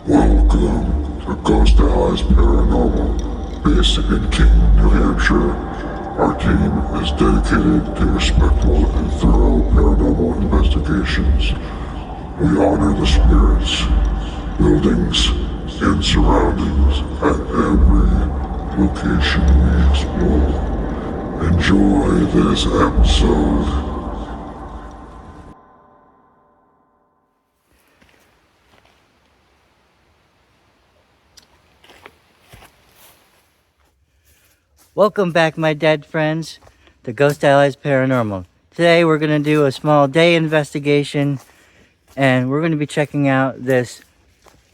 Welcome to Ghost Allies Paranormal, based in Keene, New Hampshire. Our team is dedicated to respectful and thorough paranormal investigations. We honor the spirits, buildings, and surroundings at every location we explore. Enjoy this episode. Welcome back, my dead friends, to Ghost Allies Paranormal. Today we're going to do a small day investigation, and we're going to be checking out this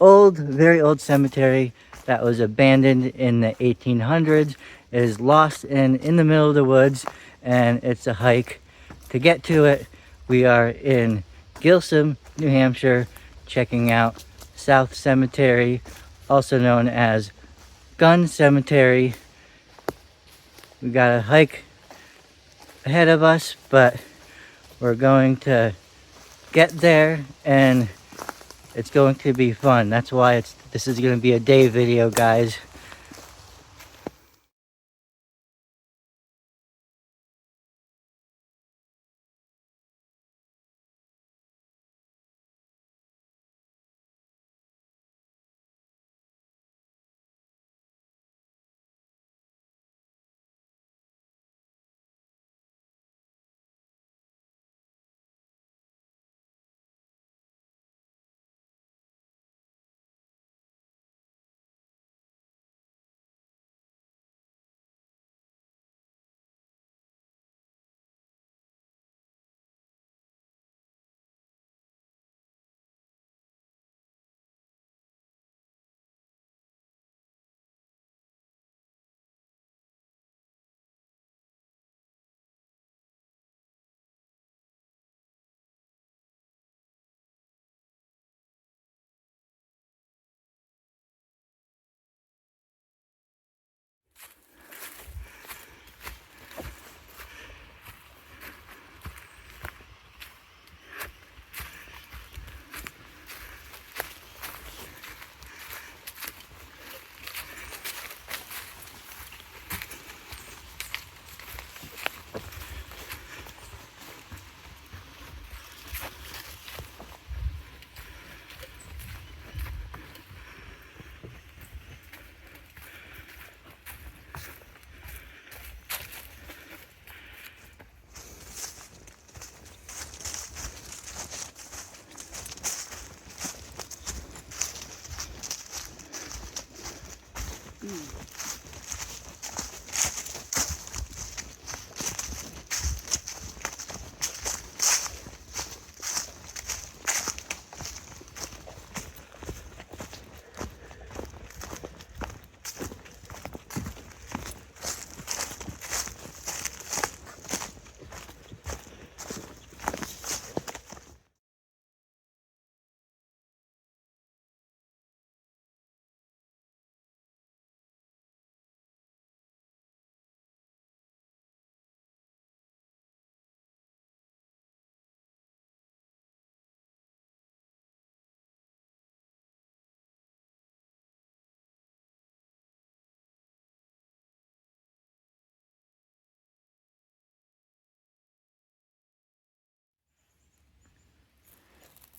old, very old cemetery that was abandoned in the 1800s. It is lost in the middle of the woods, and it's a hike. To get to it, we are in Gilsum, New Hampshire, checking out South Cemetery, also known as Gunn Cemetery. We got a hike ahead of us, but we're going to get there and it's going to be fun. That's why this is going to be a day video, guys.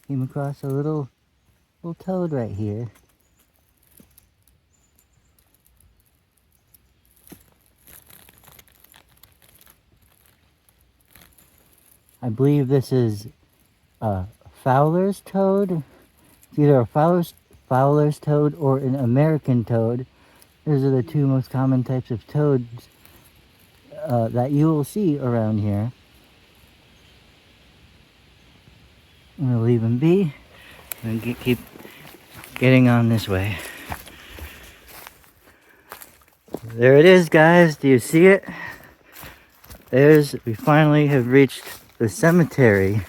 Came across a little toad right here. I believe this is a Fowler's toad. It's either a Fowler's toad or an American toad. Those are the two most common types of toads that you will see around here. I'm going to leave them be and keep getting on this way. There it is, guys. Do you see it? We finally have reached the cemetery.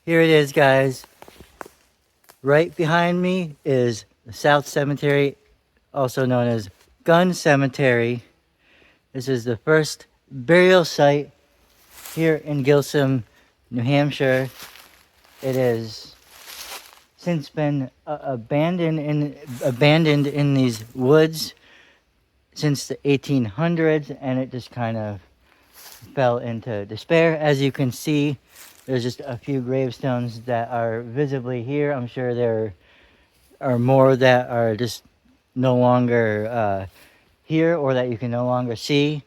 Here it is, guys. Right behind me is the South Cemetery, also known as Gunn Cemetery. This is the first burial site here in Gilsum, New Hampshire. It has since been abandoned in these woods since the 1800s, and it just kind of fell into despair. As you can see, there's just a few gravestones that are visibly here. I'm sure there are more that are just no longer here, or that you can no longer see.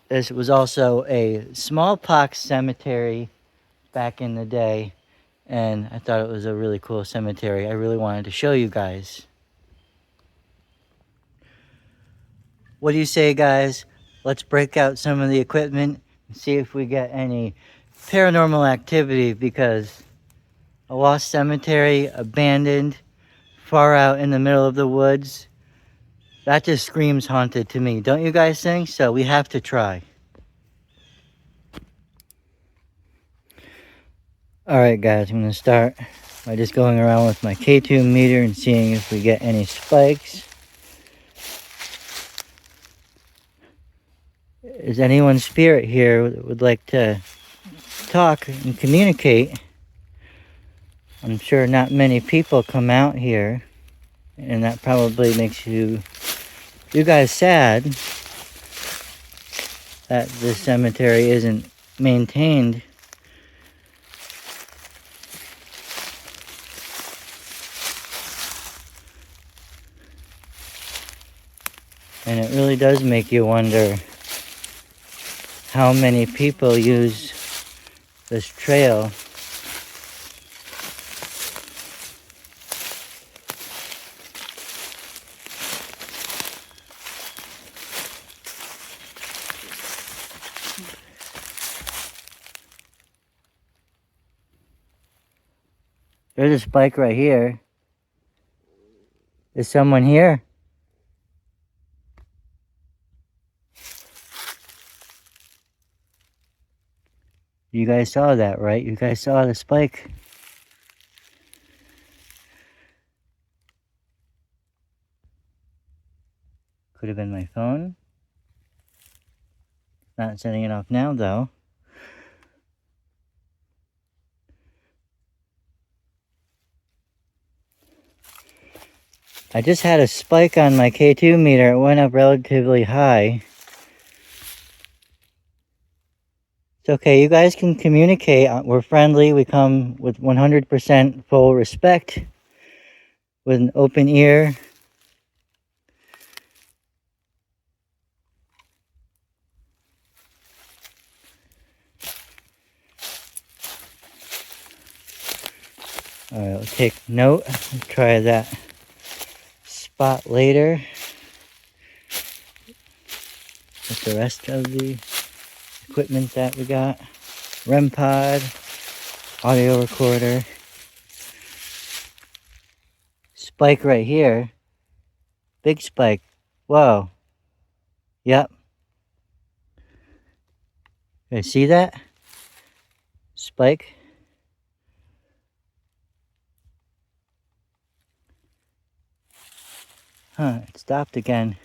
This was also a smallpox cemetery back in the day, and I thought it was a really cool cemetery. I really wanted to show you guys. What do you say, guys? Let's break out some of the equipment and see if we get any paranormal activity, because a lost cemetery, abandoned, far out in the middle of the woods, that just screams haunted to me. Don't you guys think? So we have to try. Alright guys, I'm going to start by just going around with my K2 meter and seeing if we get any spikes. Is anyone's spirit here that would like to talk and communicate? I'm sure not many people come out here, and that probably makes you guys sad that this cemetery isn't maintained. And it really does make you wonder how many people use this trail. There's a spike right here. Is someone here? You guys saw that, right? You guys saw the spike. Could have been my phone. Not setting it off now, though. I just had a spike on my K2 meter. It went up relatively high. It's okay, you guys can communicate. We're friendly. We come with 100% full respect, with an open ear. Alright, we'll take note. We'll try that spot later with the rest of the equipment that we got. REM Pod, audio recorder. Spike right here. Big spike. Whoa. Yep. You guys see that? Spike. Huh, it stopped again.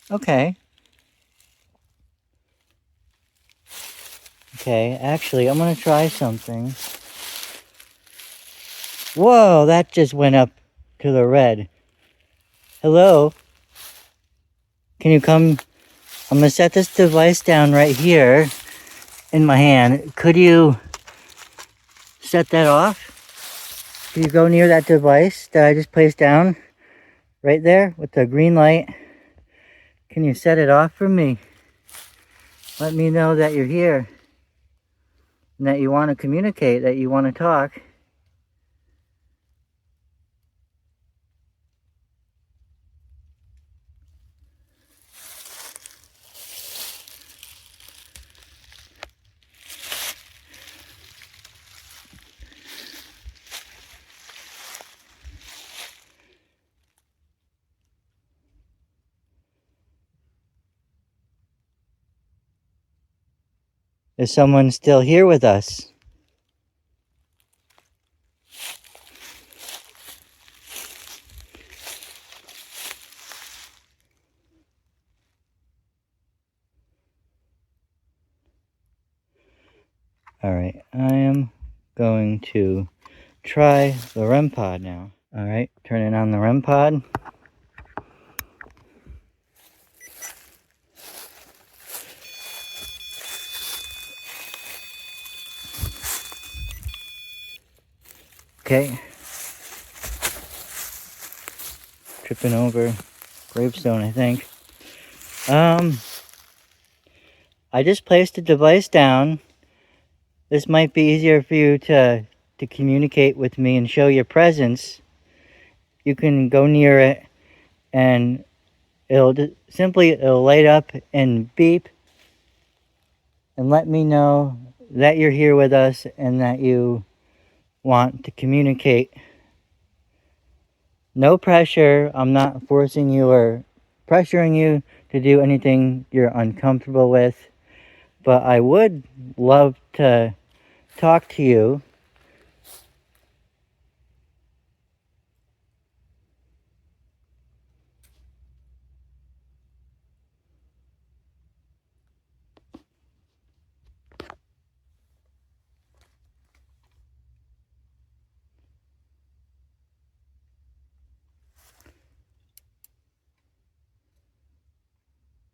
Okay. Okay, actually, I'm gonna try something. Whoa, that just went up to the red. Hello? Can you come? I'm gonna set this device down right here in my hand. Could you set that off? Could you go near that device that I just placed down right there with the green light? Can you set it off for me? Let me know that you're here and that you want to communicate, that you want to talk. Is someone still here with us? Alright, I am going to try the REM pod now. Alright, turning on the REM pod. Okay. Tripping over gravestone, I think. I just placed the device down. This might be easier for you to communicate with me and show your presence. You can go near it and it'll light up and beep and let me know that you're here with us and that you want to communicate. No pressure. I'm not forcing you or pressuring you to do anything you're uncomfortable with, but I would love to talk to you.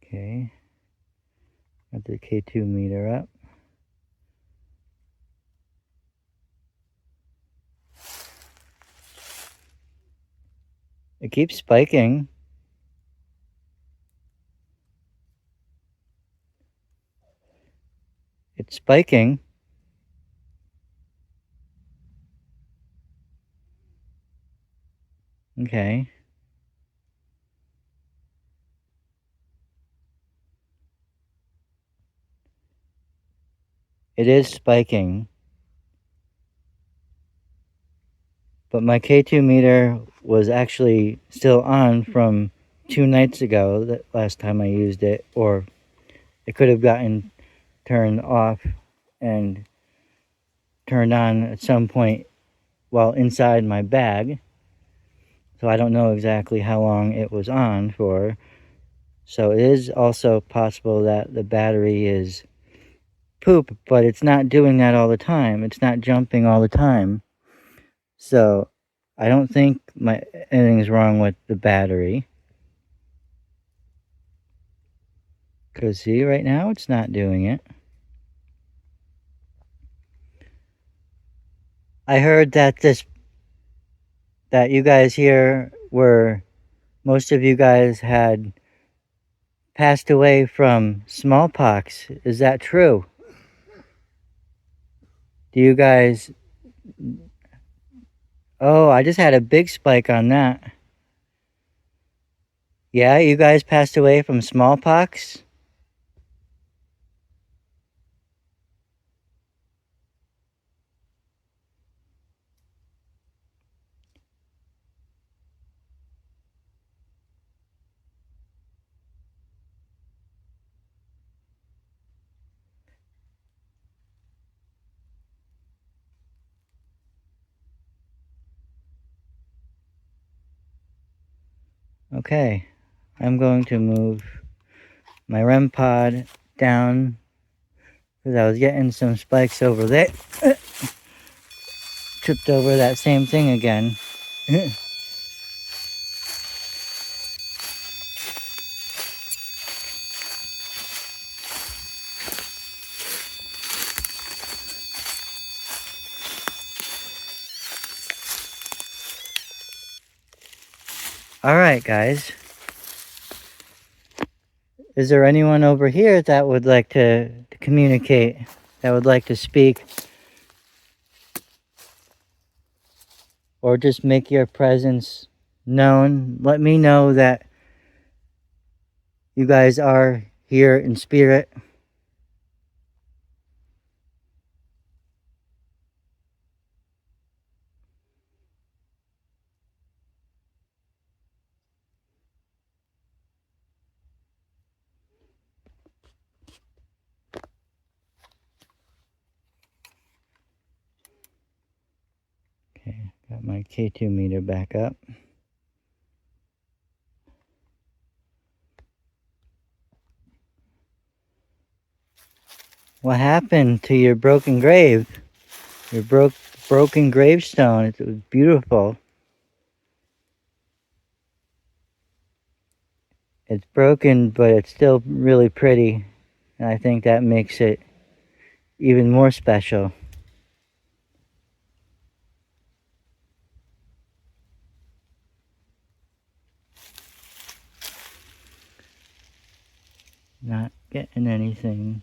Okay, got the K2 meter up. It keeps spiking. It's spiking. Okay. It is spiking. But my K2 meter was actually still on from 2 nights ago, that last time I used it, or it could have gotten turned off and turned on at some point while inside my bag. So I don't know exactly how long it was on for. So it is also possible that the battery is poop, but it's not doing that all the time. It's not jumping all the time. So I don't think anything's wrong with the battery. Because see, right now it's not doing it. I heard that that you guys here most of you guys had passed away from smallpox. Is that true? Do you guys... Oh, I just had a big spike on that. Yeah, you guys passed away from smallpox? Okay, I'm going to move my REM pod down because I was getting some spikes over there. Tripped over that same thing again. Alright, guys. Is there anyone over here that would like to communicate, that would like to speak? Or just make your presence known? Let me know that you guys are here in spirit. Okay, got my K2 meter back up. What happened to your broken grave? Your broken gravestone. It was beautiful. It's broken, but it's still really pretty. And I think that makes it even more special. Not getting anything.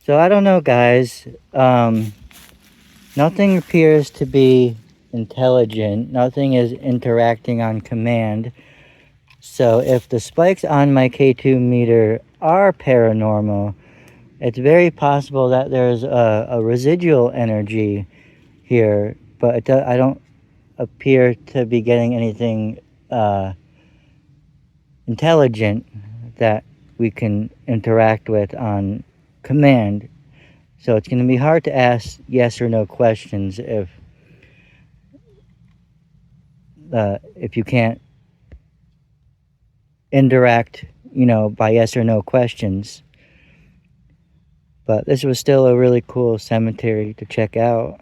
So I don't know, guys. Nothing appears to be intelligent. Nothing is interacting on command. So if the spikes on my K2 meter are paranormal, it's very possible that there's a residual energy here, but I don't appear to be getting anything intelligent that we can interact with on command. So it's going to be hard to ask yes or no questions if you can't interact, by yes or no questions. But this was still a really cool cemetery to check out.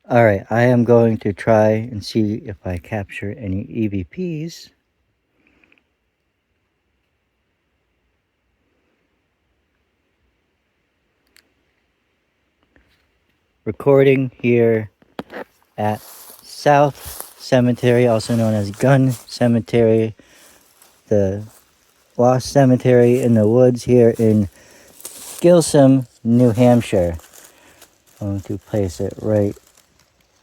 All right, I am going to try and see if I capture any EVPs. Recording here at South Cemetery, also known as Gunn Cemetery, the lost cemetery in the woods here in Gilsum, New Hampshire. I'm going to place it right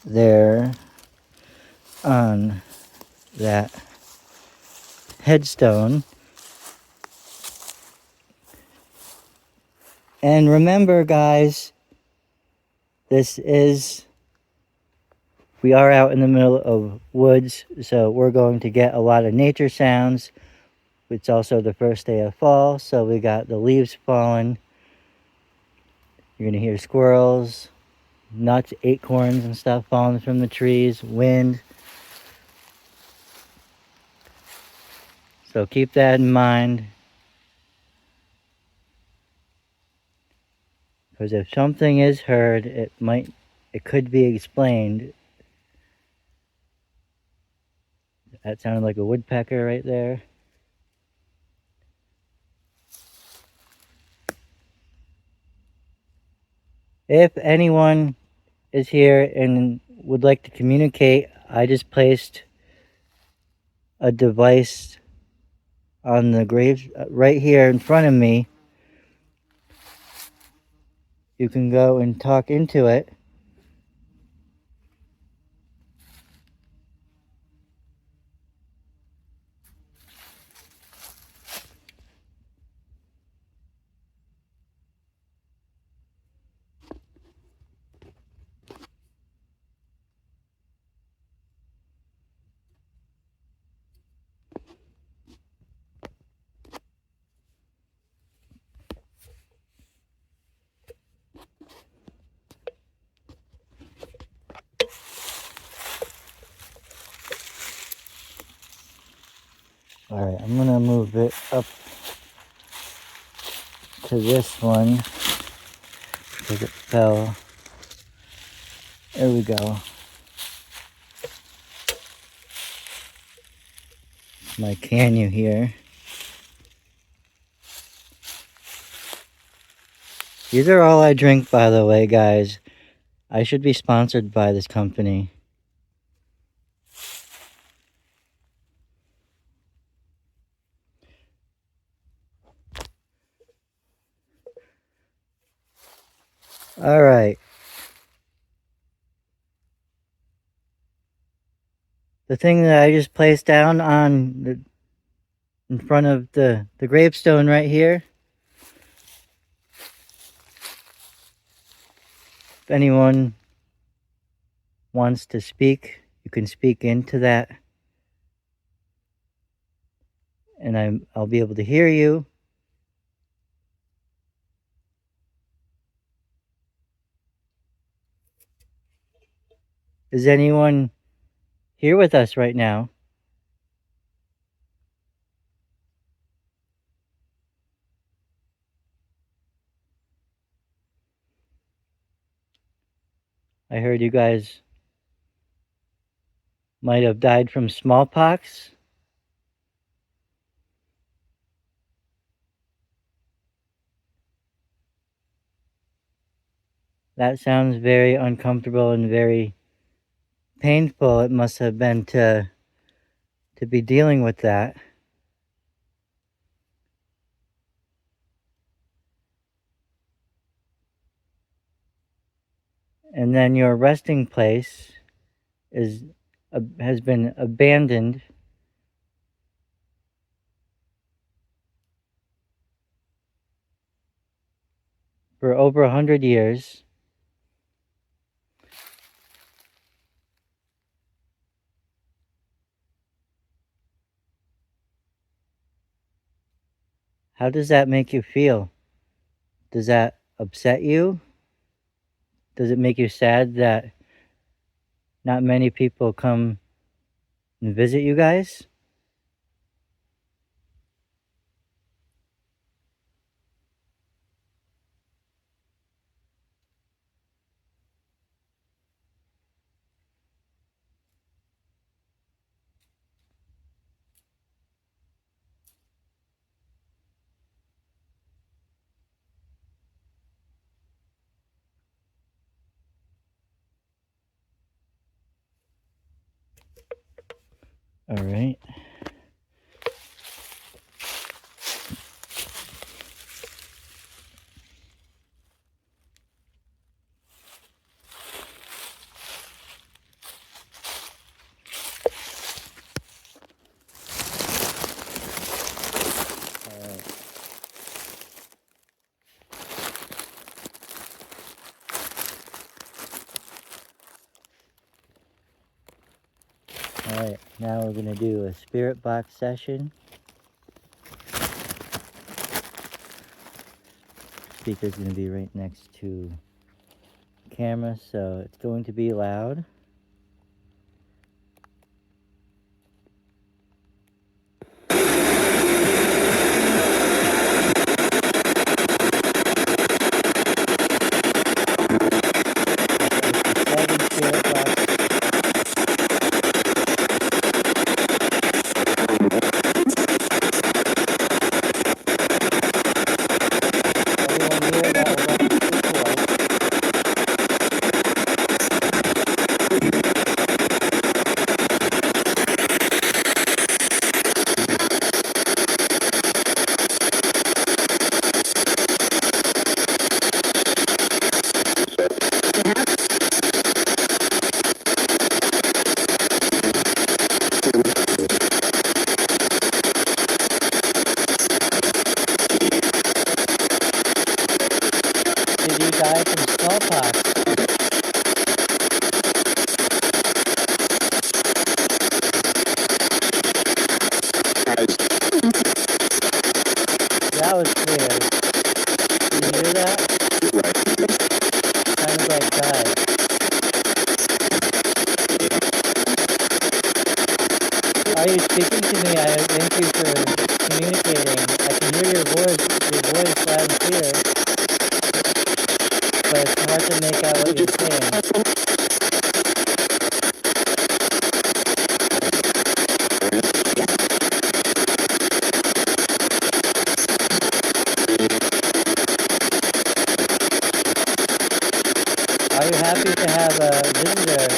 there on that headstone. And remember, guys, we are out in the middle of woods, so we're going to get a lot of nature sounds. It's also the first day of fall, so we got the leaves falling. You're going to hear squirrels, nuts, acorns and stuff falling from the trees, wind. So keep that in mind. Because if something is heard, it could be explained. That sounded like a woodpecker right there. If anyone is here and would like to communicate, I just placed a device on the grave right here in front of me. You can go and talk into it. Alright, I'm gonna move it up to this one because it fell. There we go. My canyon here. These are all I drink, by the way, guys. I should be sponsored by this company. Alright. the thing that I just placed down on in front of the gravestone right here. If anyone wants to speak, you can speak into that, and I'll be able to hear you. Is anyone here with us right now? I heard you guys might have died from smallpox. That sounds very uncomfortable and very painful. It must have been to be dealing with that. And then your resting place has been abandoned for over 100 years. How does that make you feel? Does that upset you? Does it make you sad that not many people come and visit you guys? All right. Alright, now we're going to do a spirit box session. Speaker's going to be right next to the camera, so it's going to be loud. Did you die from smallpox? That was clear. Did you hear that? Sounded like died. Are you speaking to me? I thank you for communicating. I can hear your voice loud and clear, but it's hard to make out what you're saying. Are you happy to have a visitor?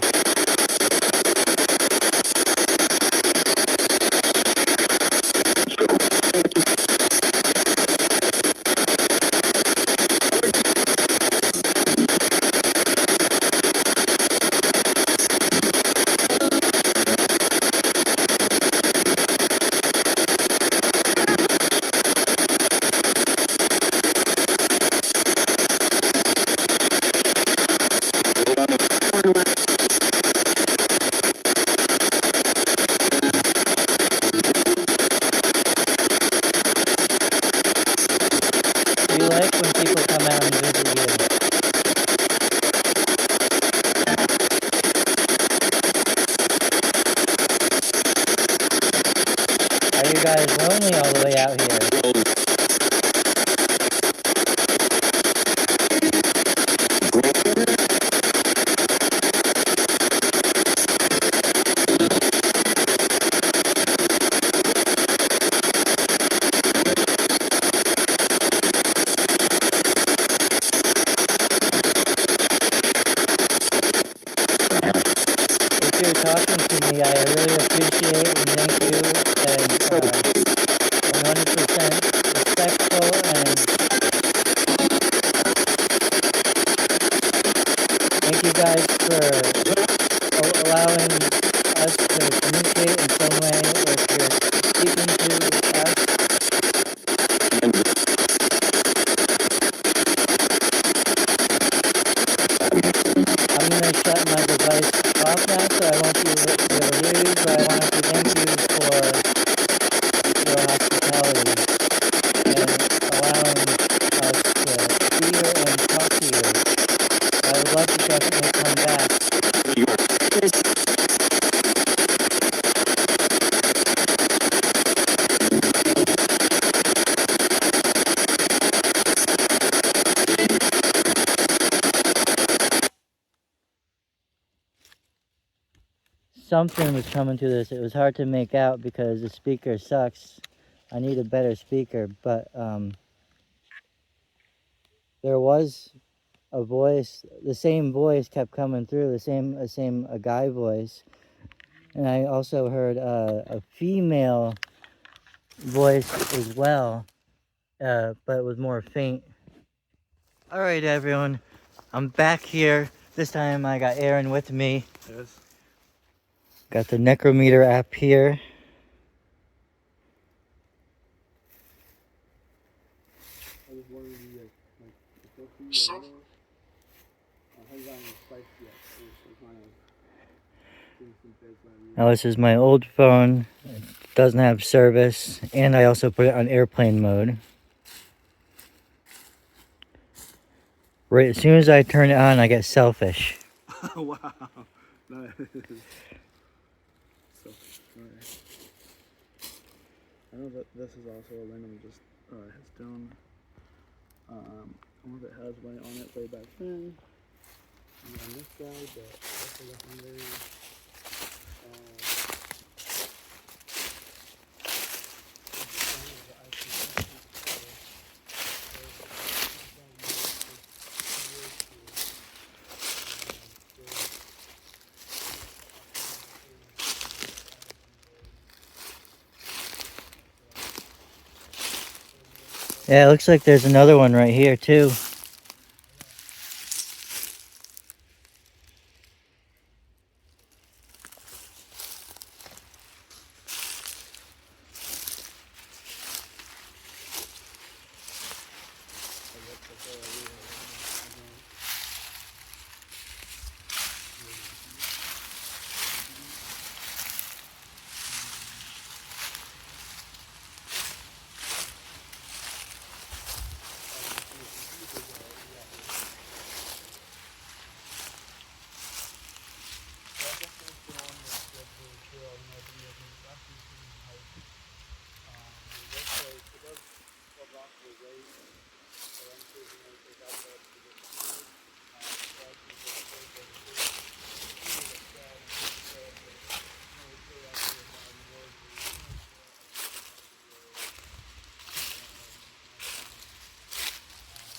guys lonely all the way out here. If you're talking to me, I really appreciate and thank you, and 100% respectful, and thank you guys for allowing us to communicate in some way if you're speaking to us. I'm going to shut my device off now, so I won't be able to hear you, but I wanted to thank you for your hospitality and allowing us to be here and talk to you. I would love to definitely come back. Something was coming through this. It was hard to make out because the speaker sucks. I need a better speaker, but there was a voice. The same voice kept coming through. The same a guy voice, and I also heard a female voice as well, but it was more faint. All right, everyone, I'm back here. This time I got Aaron with me. Yes. Got the Necrometer app here. I just wanted to be like I haven't gotten the spice yet. So kind of doing some things like Now this is my old phone. It doesn't have service, and I also put it on airplane mode. Right as soon as I turn it on, I get selfish. wow. Nice. So, alright. I know that this is also a random just headstone. I don't know if it has way on it way back then. And on this side, but also the Hungary. Yeah, it looks like there's another one right here too.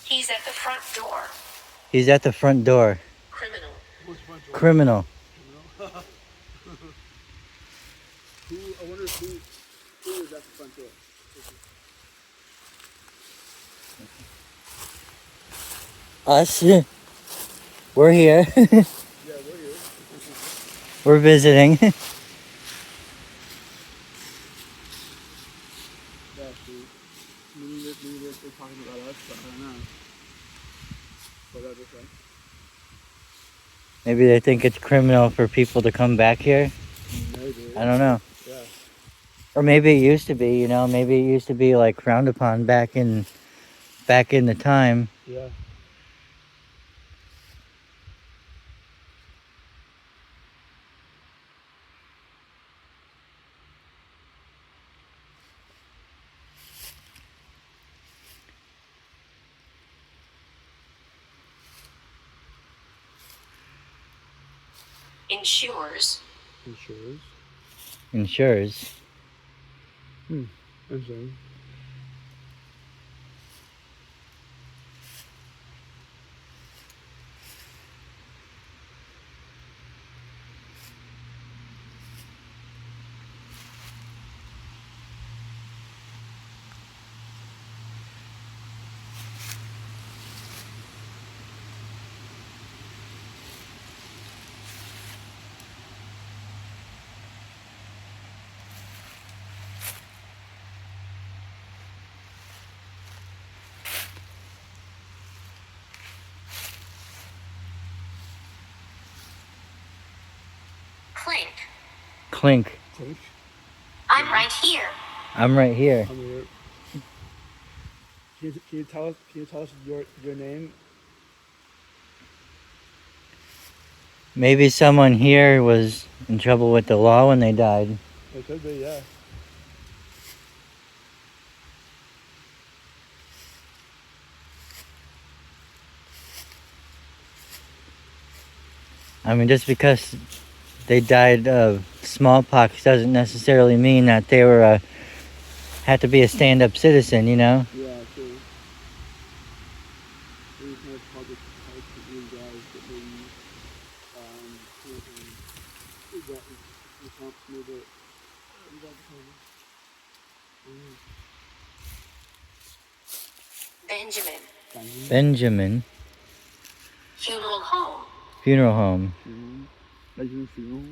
He's at the front door. He's at the front door. Criminal. Criminal. Who, I wonder who is at the front door? Us. We're here. Yeah, we're here. We're visiting. Yeah, see. Maybe they're talking about us, but I don't know. But that's okay. Maybe they think it's criminal for people to come back here. Maybe. I don't know. Yeah. Or maybe it used to be, you know, maybe it used to be like frowned upon back in the time. Yeah. Insurers. Insurers. Insures. Interesting. Clink. Clink. Clink. I'm right here. I'm right here. I'm here. Can you tell us your name? Maybe someone here was in trouble with the law when they died. It could be, yeah. I mean, just because they died of smallpox doesn't necessarily mean that they were had to be a stand-up citizen, you know? Yeah, true. These kind of public type of these guys that maybe you can't move it. Benjamin. Benjamin. Funeral home. Funeral home. Benjamin funeral.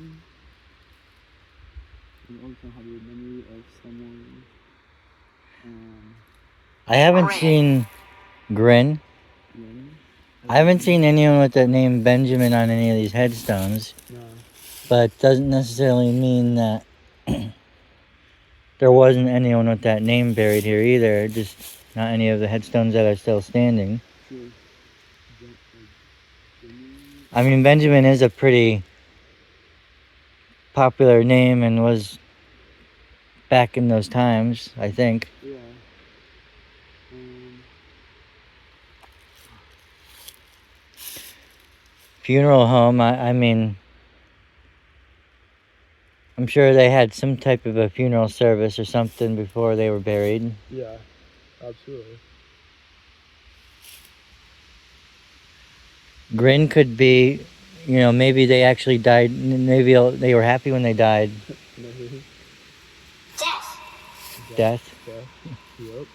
You also have a memory of someone. I haven't Grin. seen Grin. I haven't seen anyone with that name Benjamin on any of these headstones. No. But doesn't necessarily mean that there wasn't anyone with that name buried here either. Just not any of the headstones that are still standing. True. I mean, Benjamin is a pretty popular name and was back in those times, I think. Yeah. Funeral home, I mean, I'm sure they had some type of a funeral service or something before they were buried. Yeah, absolutely. Grin could be, you know, maybe they actually died, maybe they were happy when they died. Maybe. Death. Death. Yep.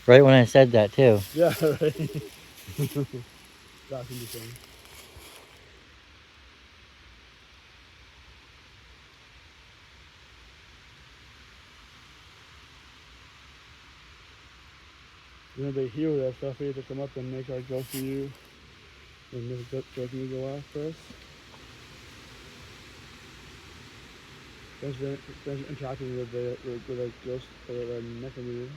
Right when I said that, too. Yeah, right. That's interesting. When they hear that stuff, they have to come up and make our go for you. And make go for you go off first. Thanks for interacting with the ghost or the neck of you.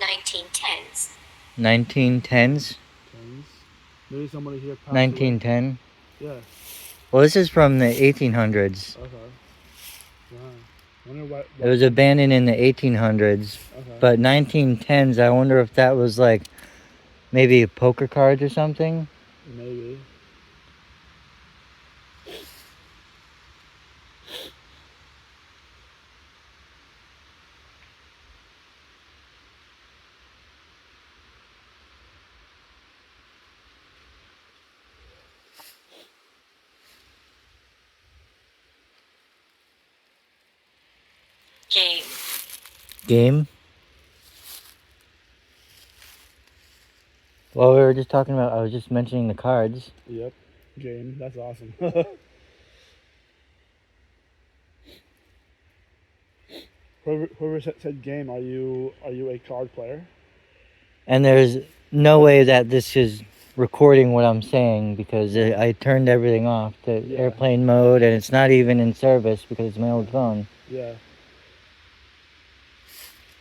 $1910s. 1910s? Maybe somebody here passed 1910? away. Yeah. Well, this is from the 1800s. Okay. Wow. Wonder what It was abandoned in the 1800s. Okay. But 1910s, I wonder if that was like maybe poker cards or something? Maybe. Game. Game? Well, we were just talking about, I was just mentioning the cards. Yep. Game. That's awesome. Whoever said game, are you a card player? And there's no way that this is recording what I'm saying because I turned everything off to airplane mode and it's not even in service because it's my old phone. Yeah.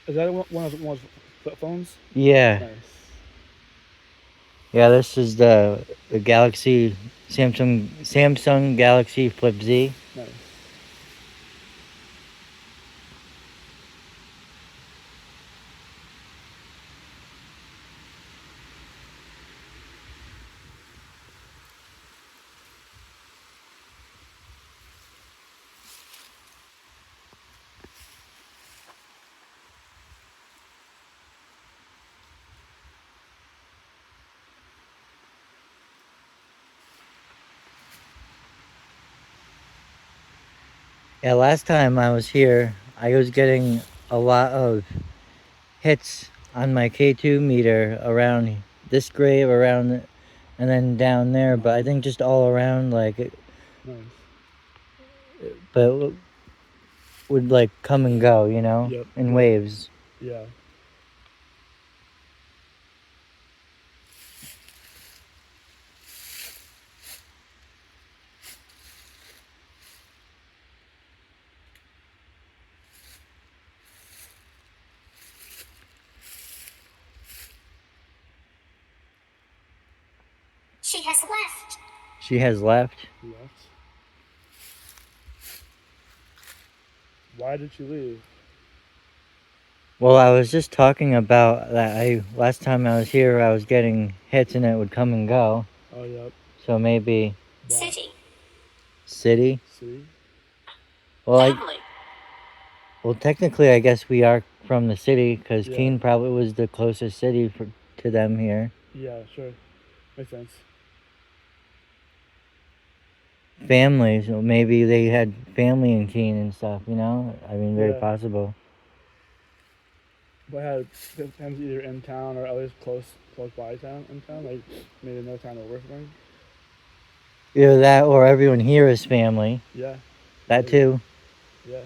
Is that one of flip phones? Yeah. Nice. Yeah, this is the Galaxy Samsung Galaxy Flip Z. Nice. Yeah, last time I was here, I was getting a lot of hits on my K2 meter around this grave, around, and then down there. But I think just all around, like, Nice. but it would like come and go, you know, Yep. in Right. waves. Yeah. She has left. She has left. Left. Why did she leave? Well, I was just talking about that. Last time I was here, I was getting hits and it would come and go. Oh, yep. So maybe That. City. city. See? Well, Family. well, technically, I guess we are from the city because Yeah. Keene probably was the closest city to them here. Yeah, sure. Makes sense. Family, so maybe they had family in Keene and stuff. You know, I mean, very Yeah. possible. But had friends either in town or at least close by town in town, like maybe no town over for them. Either that or everyone here is family. Yeah. That Maybe. too. Yeah.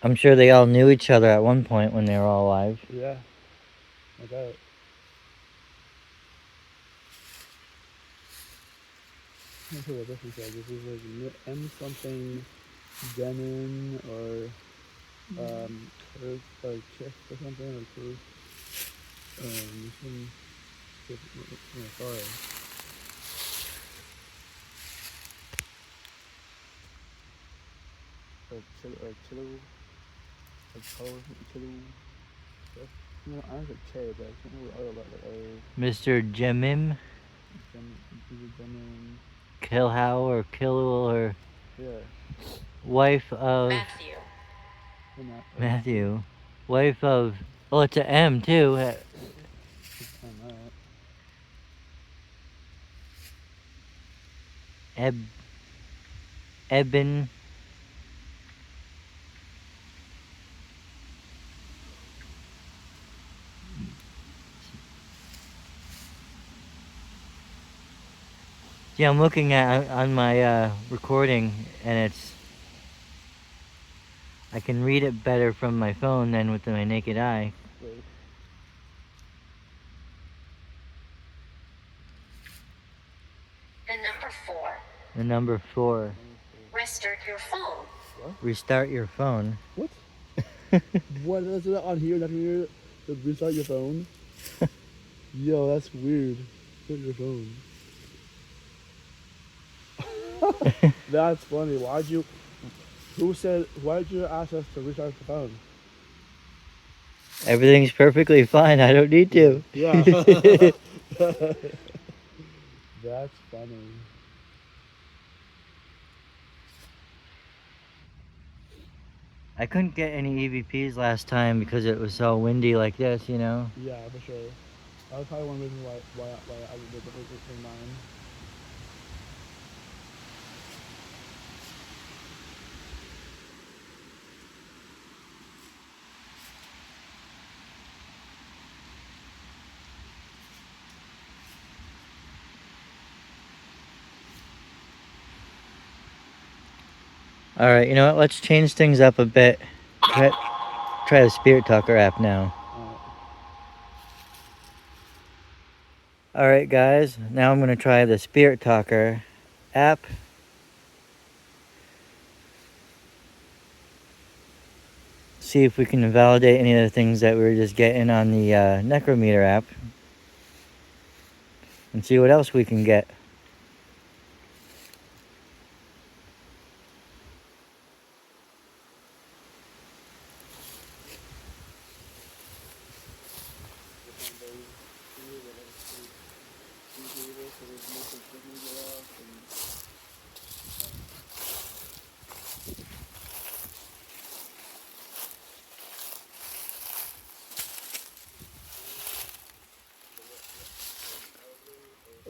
I'm sure they all knew each other at one point when they were all alive. Yeah. I bet. I'm not sure what this is like. This is like M something denim or curve or kick or something or curve. Some sorry. Or chilo. No, I was a K, but I can't remember the other letter. Mr. Jemim, Kilhow or Killul or Yeah. wife of Matthew. Matthew. Wife of, oh, it's an M too. Eben. Yeah, I'm looking at on my recording, and I can read it better from my phone than with my naked eye. Wait. The number 4. The number 4. Restart your phone. Restart your phone. What? What is it on here? Not here. To restart your phone. Yo, that's weird. Restart your phone. That's funny. Why'd you? Who said? Why'd you ask us to restart the phone? Everything's perfectly fine. I don't need to. Yeah. That's funny. I couldn't get any EVPs last time because it was so windy like this, you know? Yeah, for sure. That was probably one reason why I did the mine. Alright, you know what? Let's change things up a bit. Try the Spirit Talker app now. Alright, guys. Now I'm going to try the Spirit Talker app. see if we can validate any of the things that we were just getting on the Necrometer app. And see what else we can get.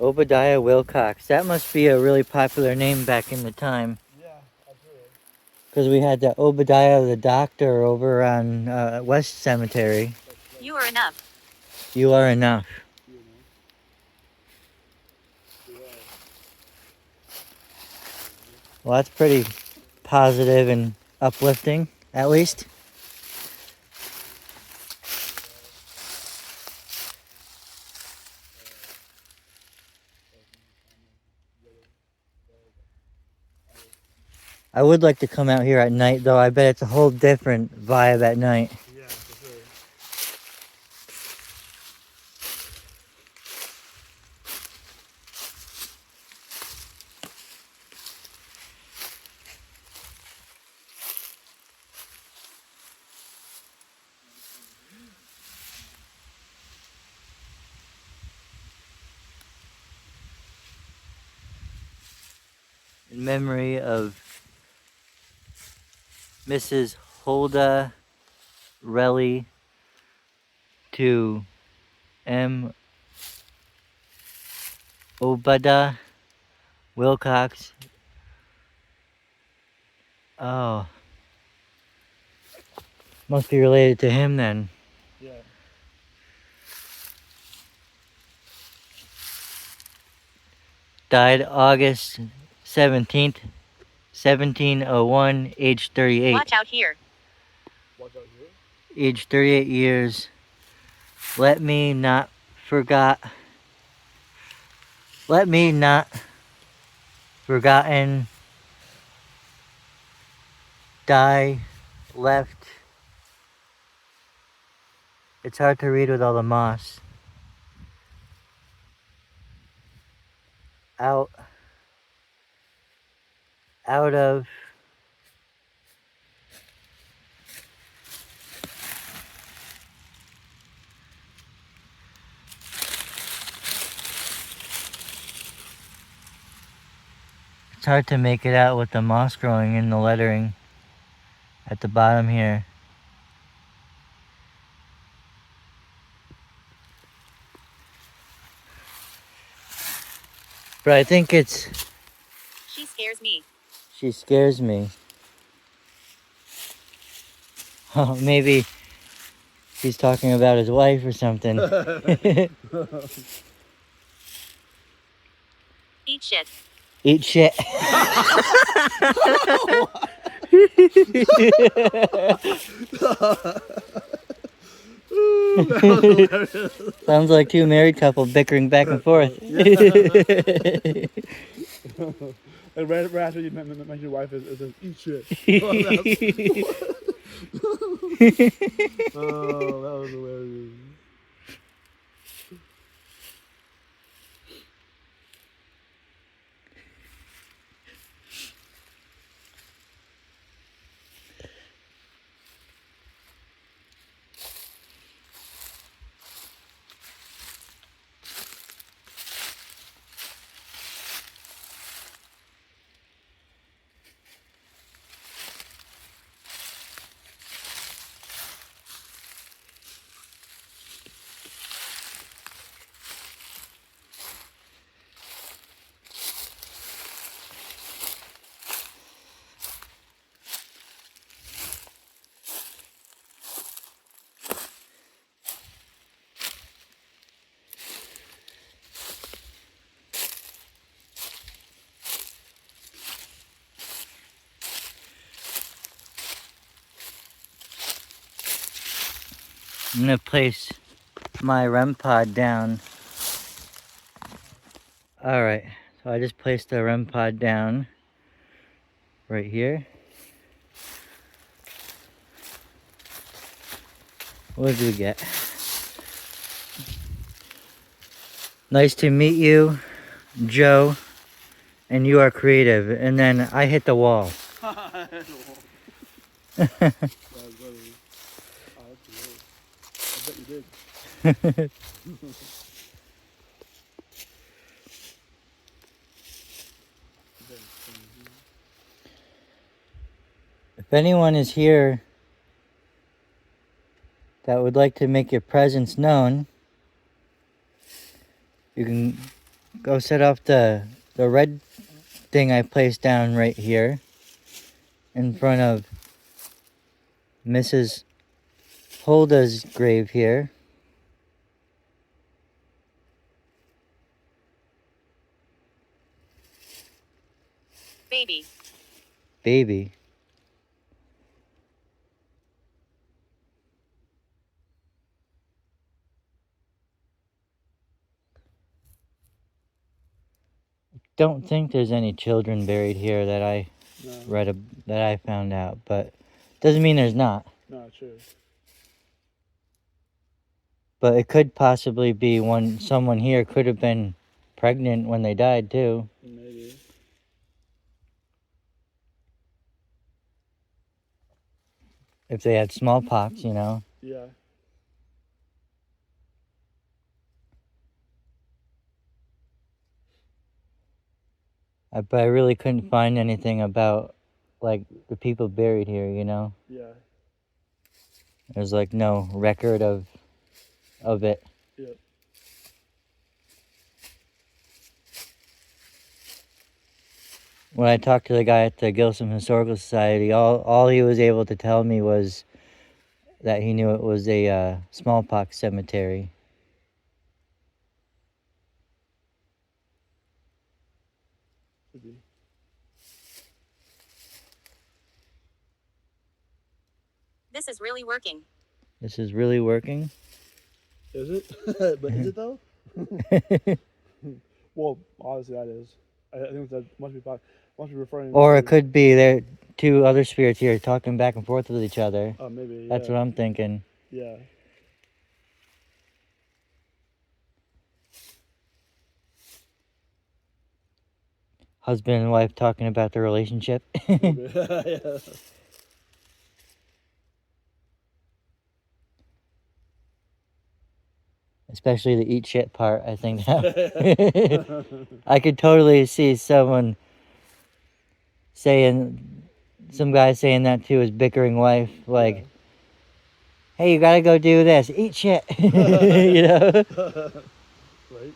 Obadiah Wilcox. That must be a really popular name back in the time. Yeah, absolutely. Because we had the Obadiah the Doctor over on West Cemetery. You are enough. You are enough. You know. Yeah. Well, that's pretty positive and uplifting, at least. I would like to come out here at night, though. I bet it's a whole different vibe at night. Yeah, for sure. In memory of Mrs. Hulda Relly to M. Obadiah Wilcox. Oh. Must be related to him then. Yeah. Died August 17th, 1701, age 38. Watch out here. Watch out here. Age 38 years. Let me not forgotten. Die left. It's hard to read with all the moss. Out of it's hard to make it out with the moss growing in the lettering at the bottom here. But I think it's She scares me. she scares me. Oh, maybe he's talking about his wife or something. Eat shit. Eat shit. Sounds like two married couple bickering back and forth. And right after you mention your wife, it says, eat shit. Oh, that was hilarious. I'm gonna place my REM pod down. Alright, so I just placed the REM pod down right here. What did we get? Nice to meet you, Joe. And you are creative. And then I hit the wall. Yeah, brother. Oh, that's weird. I bet you did. If anyone is here that would like to make your presence known, you can go set off the red thing I placed down right here in front of Mrs. Holda's grave here. Baby. Baby. Don't think there's any children buried here that I No. that I found out, but doesn't mean there's not. No, true. But it could possibly be someone here could have been pregnant when they died too. Maybe. If they had smallpox, you know. Yeah. But I really couldn't find anything about like the people buried here, you know. Yeah. There's like no record of it. Yep. When I talked to the guy at the Gilsum Historical Society, all he was able to tell me was that he knew it was a smallpox cemetery. Could be. This is really working. This is really working. Is it? But is it though? Well, obviously that is. I think that must be referring. Or to, it could be there two other spirits here talking back and forth with each other. Oh, maybe. That's Yeah. what I'm thinking. Yeah. Husband and wife talking about their relationship. Maybe. Yeah. Especially the eat shit part, I think. I could totally see someone saying, some guy saying that to his bickering wife, like, Yeah. hey, you gotta go do this, eat shit, you know? Right.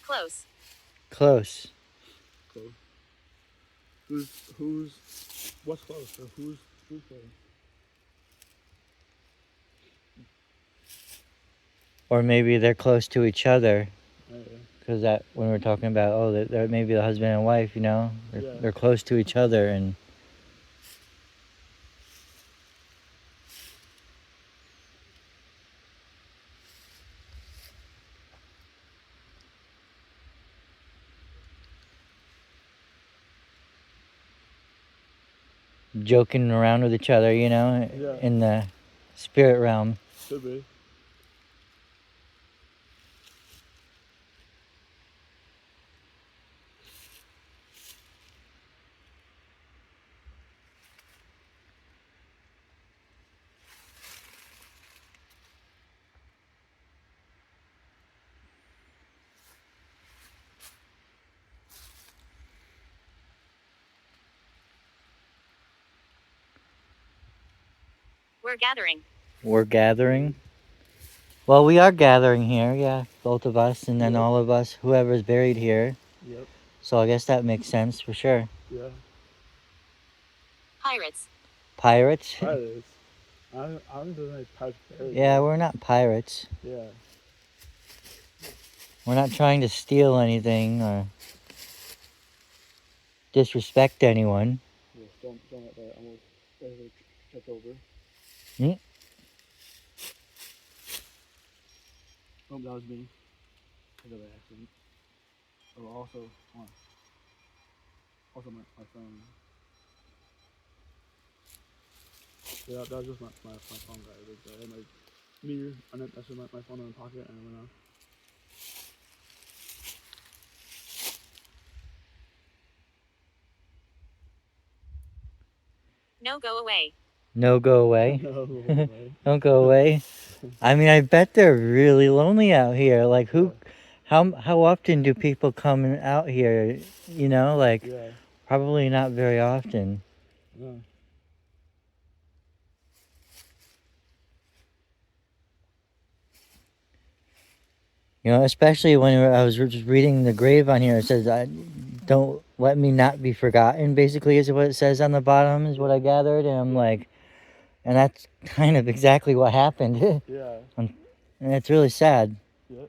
Close. Close. Close. What's close? Or who's close? Or maybe they're close to each other. Yeah. Because that, when we're talking about, oh, they're maybe the husband and wife, you know? Yeah. They're close to each other and... joking around with each other, you know, Yeah. in the spirit realm. Could be. We're gathering. We're gathering. Well, we are gathering here, yeah. Both of us, and then Yep. all of us, whoever's buried here. Yep. So I guess that makes sense for sure. Yeah. Pirates. Pirates? Pirates. I don't think there's any pirates buried Yeah, here. we're not pirates. Yeah. We're not trying to steal anything or disrespect anyone. Yeah, don't let that almost basically trip over. Hmm? Oh, that was me. I did by accident. Oh, also, hold on. Also my phone. Yeah, that was just my phone guy. I had my mirror, and that's just my phone in my pocket, and it went off. No, go away. No, go away. No way. Don't go away. I mean, I bet they're really lonely out here. Like, who, how often do people come out here? You know, like, Yeah. probably not very often. Yeah. You know, especially when I was just reading the grave on here, it says, don't let me not be forgotten, basically, is what it says on the bottom, is what I gathered. And I'm like, and that's kind of exactly what happened. Yeah. And it's really sad. Yep.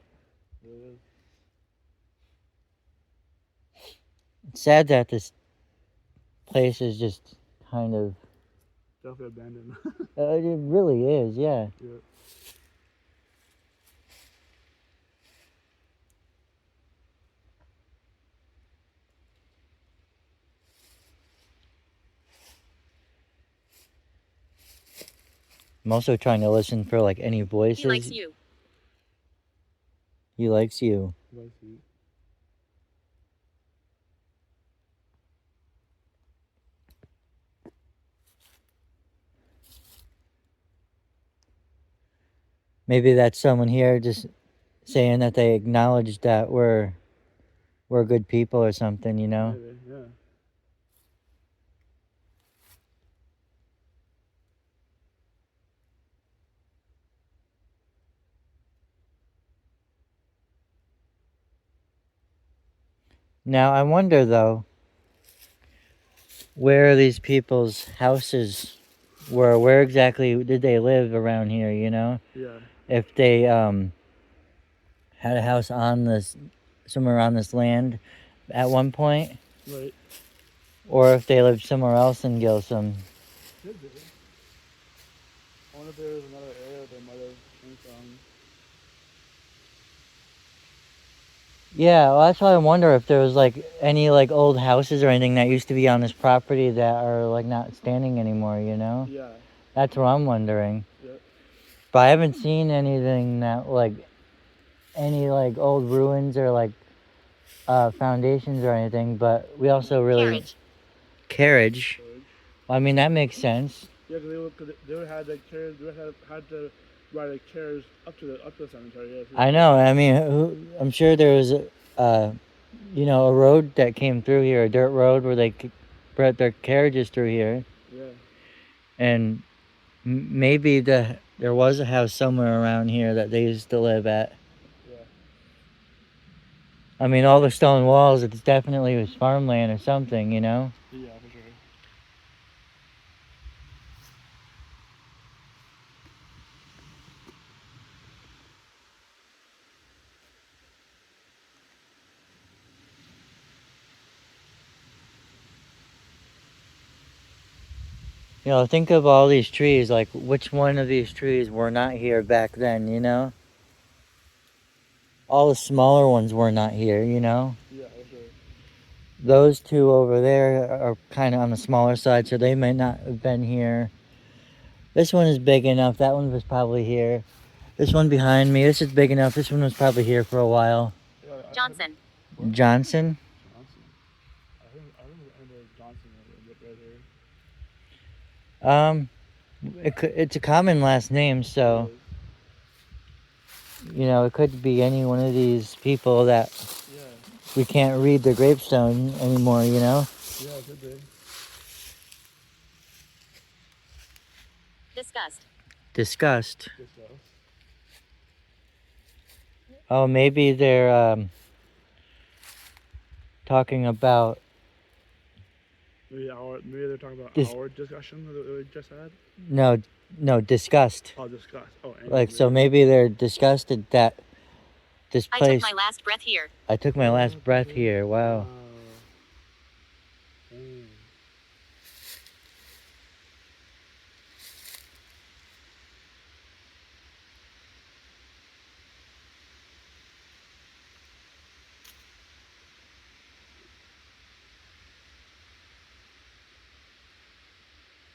It is. It's sad that this place is just kind of, Definitely abandoned. it really is, yeah. Yep. I'm also trying to listen for like any voices. He likes you. He likes you. I see. Maybe that's someone here just saying that they acknowledge that we're good people or something, you know? Maybe, yeah. Now, I wonder though, where these people's houses were. Where exactly did they live around here, you know? Yeah. If they had a house on this, somewhere on this land at one point, Right. or if they lived somewhere else in Gilsum. Could be. I wonder if there was another area they might have came from. Yeah, well, that's why I wonder if there was like any like old houses or anything that used to be on this property that are like not standing anymore, you know? Yeah. That's what I'm wondering. Yep. But I haven't seen anything that like any like old ruins or like foundations or anything, but we also really Carriage. carriage. Storage. I mean, that makes sense. Yeah, because they would have like chairs. They would have had to ride like chairs up to the cemetery. Yeah. I know. I mean, I'm sure there was you know, a road that came through here, a dirt road where they brought their carriages through here, Yeah. and maybe there was a house somewhere around here that they used to live at. Yeah. I mean, all the stone walls, it's definitely was farmland or something, you know? Yeah, for sure. You know, think of all these trees, like which one of these trees were not here back then, you know? All the smaller ones were not here, you know? Yeah, for sure. Those two over there are kind of on the smaller side, so they might not have been here. This one is big enough. That one was probably here. This one behind me, this is big enough. This one was probably here for a while. Yeah, Johnson. Johnson? Johnson. I remember Johnson right here. It's a common last name, so, you know, it could be any one of these people that Yeah. we can't read their gravestone anymore, you know? Yeah, it could be. Disgust. Discussed. Discuss. Oh, maybe they're talking about Maybe they're talking about Dis- our discussion that we just had. no disgust. Oh, discuss. Oh, anger. Like, so maybe they're disgusted that this I took place. my last breath here. I took my last breath here. Wow. Dang.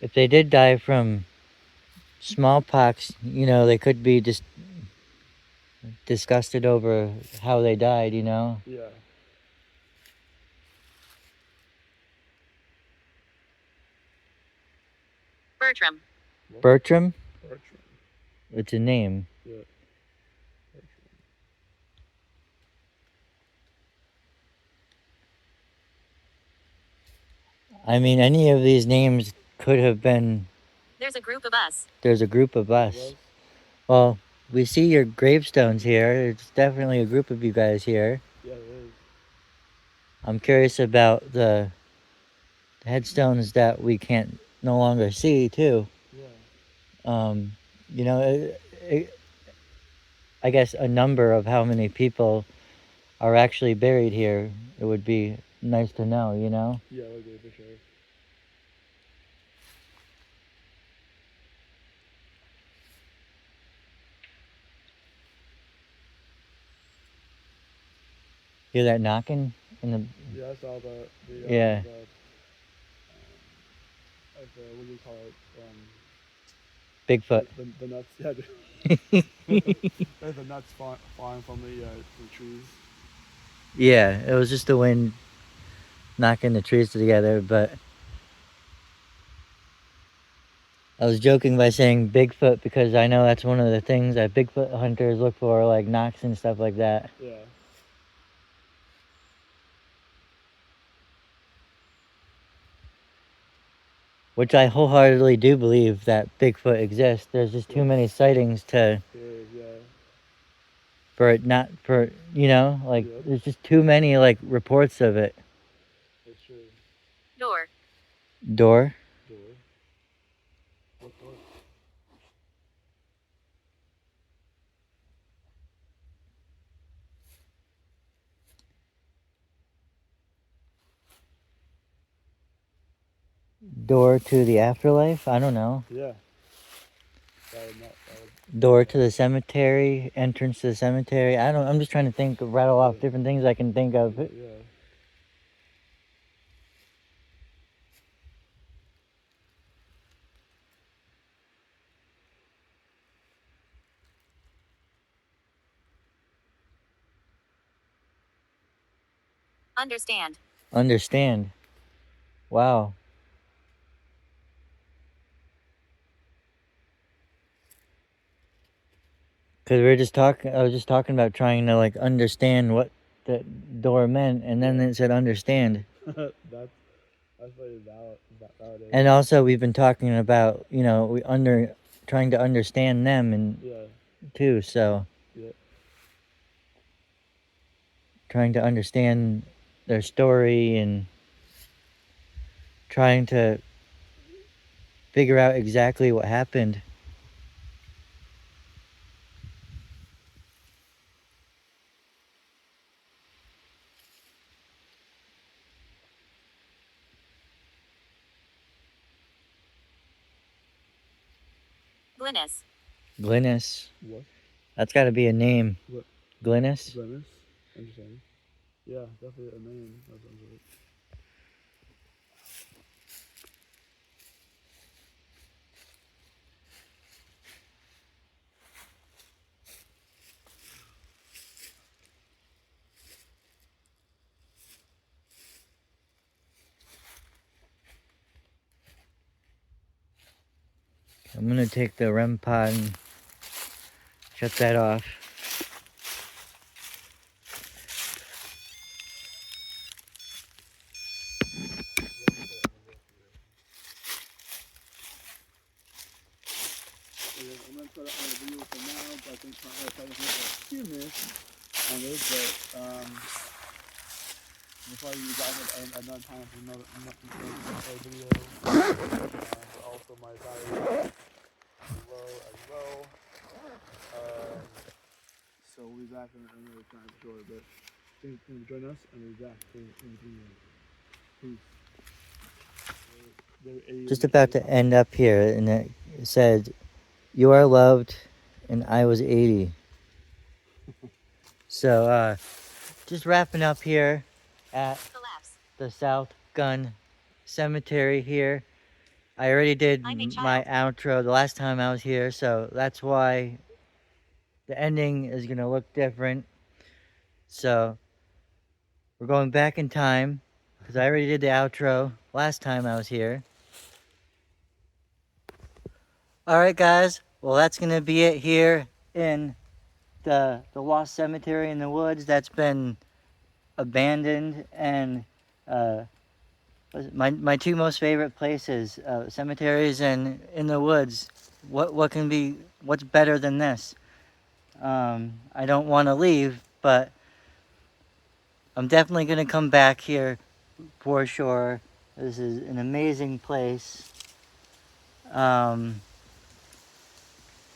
If they did die from smallpox, you know, they could be just disgusted over how they died, you know? Yeah. Bertram. Bertram? Bertram. It's a name. Yeah. I mean, any of these names could have been. There's a group of us. There's a group of us. Well, we see your gravestones here. It's definitely a group of you guys here. Yeah, it is. I'm curious about the headstones that we can't no longer see, too. Yeah. You know, I guess a number of how many people are actually buried here. It would be nice to know, you know? Yeah, it would be for sure. Hear that knocking in the. Yeah, I saw that. Yeah. What do you call it? Bigfoot. The nuts. Yeah. The nuts flying from the trees. Yeah, it was just the wind knocking the trees together, but I was joking by saying Bigfoot because I know that's one of the things that Bigfoot hunters look for, like knocks and stuff like that. Yeah. Which I wholeheartedly do believe that Bigfoot exists. There's just too many sightings to Yeah. for it not for you know, like Yeah. there's just too many like reports of it. That's true. Door. Door? Door. What door? Door to the afterlife? I don't know. Yeah. Door to the cemetery, entrance to the cemetery. I'm just trying to think, rattle off different things I can think of. Yeah. Understand. Understand. Wow. Because I was just talking about trying to like understand what the door meant, and then it said understand. That's very valid. And also we've been talking about, you know, trying to understand them and Yeah. too, so Yeah. trying to understand their story and trying to figure out exactly what happened. Glynis. Glynis. What? That's got to be a name. What? Glynis? Glennis? Interesting. Yeah, definitely a name. That sounds right. I'm going to take the REM pod and shut that off. I'm if I was able to humor on this, but we'll probably be back at another time for another video. But also my battery is low as well. So we'll be back in another time for sure. But thanks for joining us, and we'll be back in the peace. Just about to end up here, and it said, "You are loved," and I was 80. So, just wrapping up here at Collapse. the South Gunn Cemetery here. I already did I'm a my child. outro the last time I was here, so that's why the ending is going to look different. So, we're going back in time, because I already did the outro last time I was here. Alright guys, well that's going to be it here in the lost cemetery in the woods that's been abandoned, and my two most favorite places, cemeteries and in the woods. What's better than this? I don't want to leave, but I'm definitely going to come back here for sure. This is an amazing place.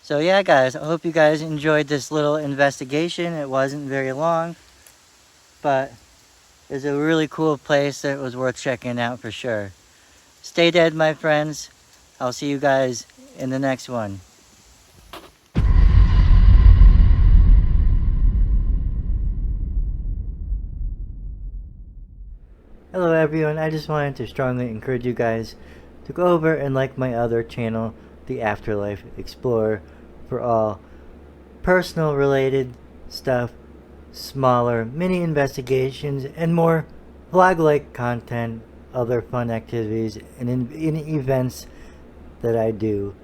So yeah guys, I hope you guys enjoyed this little investigation. It wasn't very long, but it's a really cool place that was worth checking out for sure. Stay dead, my friends. I'll see you guys in the next one. Hello everyone, I just wanted to strongly encourage you guys to go over and like my other channel, The Afterlife Explorer, for all personal related stuff, smaller mini investigations, and more vlog-like content, other fun activities, and in events that I do.